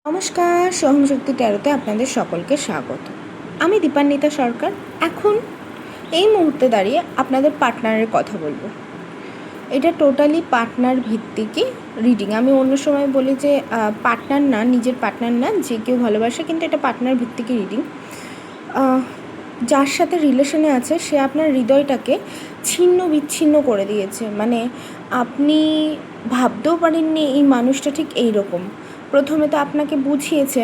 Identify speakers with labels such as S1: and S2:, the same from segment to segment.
S1: নমস্কার, সোহম শক্তি ট্যারোতে আপনাদের সকলকে স্বাগত। আমি দীপান্বিতা সরকার। এখন এই মুহূর্তে দাঁড়িয়ে আপনাদের পার্টনারের কথা বলবো। এটা টোটালি পার্টনার ভিত্তিকই রিডিং। আমি অন্য সময় বলি যে পার্টনার না, নিজের পার্টনার না, যে কেউ ভালোবাসে, কিন্তু এটা পার্টনার ভিত্তিকই রিডিং। যার সাথে রিলেশনে আছে সে আপনার হৃদয়টাকে ছিন্ন বিচ্ছিন্ন করে দিয়েছে। মানে আপনি ভাবতেও পারেননি এই মানুষটা ঠিক এইরকম। প্রথমে তো আপনাকে বুঝিয়েছে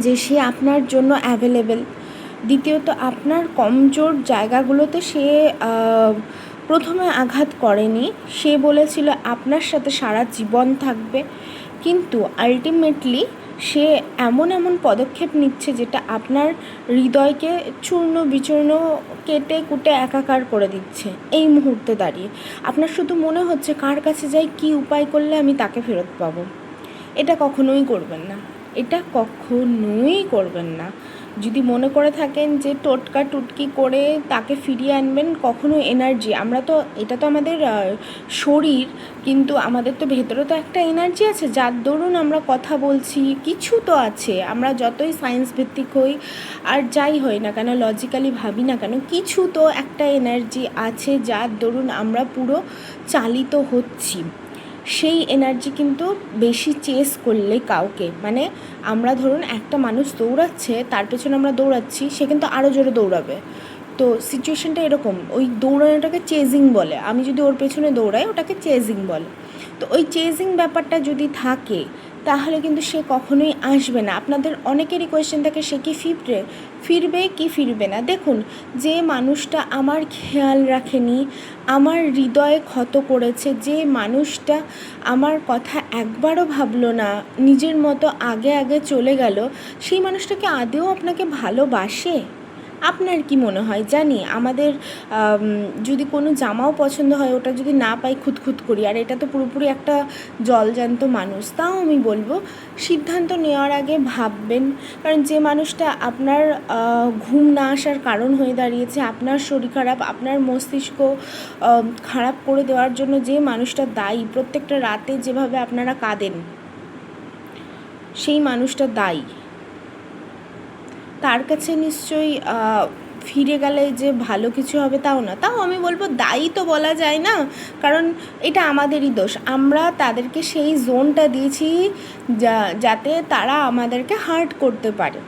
S1: যে সে আপনার জন্য অ্যাভেলেবেল। দ্বিতীয়ত আপনার কমজোর জায়গাগুলোতে সে প্রথমে আঘাত করেনি। সে বলেছিল আপনার সাথে সারা জীবন থাকবে, কিন্তু আলটিমেটলি সে এমন পদক্ষেপ নিচ্ছে যেটা আপনার হৃদয়কে চূর্ণ বিচূর্ণ, কেটে কুটে একাকার করে দিচ্ছে। এই মুহূর্তে দাঁড়িয়ে আপনার শুধু মনে হচ্ছে কার কাছে যাই, কী উপায় করলে আমি তাকে ফেরত পাবো। এটা কখনোই করবেন না, এটা কখনোই করবেন না। যদি মনে করে থাকেন যে টোটকা টুটকি করে তাকে ফিরিয়ে আনবেন, কখনো এনার্জি, আমরা তো এটা তো আমাদের শরীর, কিন্তু আমাদের তো ভেতরে তো একটা এনার্জি আছে যার দরুন আমরা কথা বলছি। কিছু তো আছে, আমরা যতই সায়েন্স ভিত্তিক হই আর যাই হই না কেন, লজিক্যালি ভাবি না কেন, কিছু তো একটা এনার্জি আছে যার দরুন আমরা পুরো চালিত হচ্ছি। সেই এনার্জি কিন্তু বেশি চেস করলে কাউকে, মানে আমরা ধরুন একটা মানুষ দৌড়াচ্ছে, তার পেছনে আমরা দৌড়াচ্ছি, সে কিন্তু আরও জোরে দৌড়াবে। তো সিচুয়েশানটা এরকম, ওই দৌড়ানোটাকে চেজিং বলে। আমি যদি ওর পেছনে দৌড়াই, ওটাকে চেজিং বলে। তো ওই চেজিং ব্যাপারটা যদি থাকে তাহলে কিন্তু সে কখনোই আসবে না। আপনাদের অনেকেরই কোয়েশ্চেন থাকে, সে কি ফিরবে কি ফিরবে না। দেখুন, যে মানুষটা আমার খেয়াল রাখেনি, আমার হৃদয়ে ক্ষত করেছে, যে মানুষটা আমার কথা একবারও ভাবলো না, নিজের মতো আগে চলে গেল, সেই মানুষটা কি আদৌ আপনাকে ভালোবাসে? আপনার কি মনে হয়? জানি আমাদের যদি কোনো জামাও পছন্দ হয়, ওটা যদি না পাই খুঁতখুত করি, আর এটা তো পুরোপুরি একটা জলজ্যান্ত মানুষ। তাও আমি বলবো সিদ্ধান্ত নেওয়ার আগে ভাববেন, কারণ যে মানুষটা আপনার ঘুম না আসার কারণ হয়ে দাঁড়িয়েছে, আপনার শরীর খারাপ, আপনার মস্তিষ্ক খারাপ করে দেওয়ার জন্য যে মানুষটা দায়ী, প্রত্যেকটা রাতে যেভাবে আপনারা কাঁদেন, সেই মানুষটা দায়ী। তার কাছে নিশ্চয়ই ফিরে গেলে যে ভালো কিছু হবে তাও না। তাও আমি বলবো দায়ী তো বলা যায় না, কারণ এটা আমাদেরই দোষ। আমরা তাদেরকে সেই জোনটা দিয়েছি যাতে তারা আমাদেরকে হার্ট করতে পারে।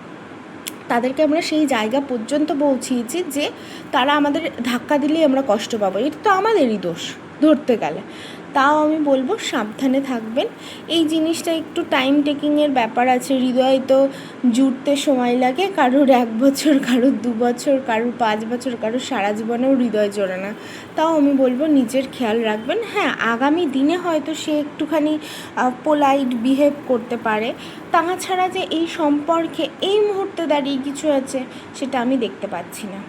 S1: তাদেরকে আমরা সেই জায়গা পর্যন্ত পৌঁছিয়েছি যে তারা আমাদের ধাক্কা দিলেই আমরা কষ্ট পাবো। এটা তো আমাদেরই দোষ ধরতে গেলে। তাও আমি বলবো সাবধানে থাকবেন। এই জিনিসটা একটু টাইম টেকিংয়ের ব্যাপার আছে। হৃদয় তো জুড়তে সময় লাগে, কারোর 1 বছর, কারোর 2 বছর, কারোর 5 বছর, কারোর সারা জীবনেও হৃদয় জোড়ে না। তাও আমি বলবো নিজের খেয়াল রাখবেন। হ্যাঁ, আগামী দিনে হয়তো সে একটুখানি পোলাইট বিহেভ করতে পারে, তাছাড়া যে এই সম্পর্কে এই মুহূর্তে দাঁড়িয়ে কিছু আছে সেটা আমি দেখতে পাচ্ছি না।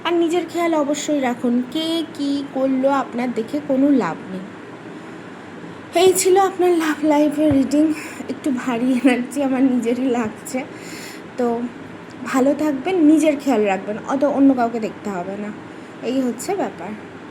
S1: আর নিজের খেয়াল অবশ্যই রাখুন। কে কী করলো আপনার দেখে কোনো লাভ নেই। এই ছিল আপনার লাভ লাইফের রিডিং। একটু ভারী এনার্জি আমার নিজেরই লাগছে। তো ভালো থাকবেন, নিজের খেয়াল রাখবেন, অত অন্য কাউকে দেখতে হবে না। এই হচ্ছে ব্যাপার।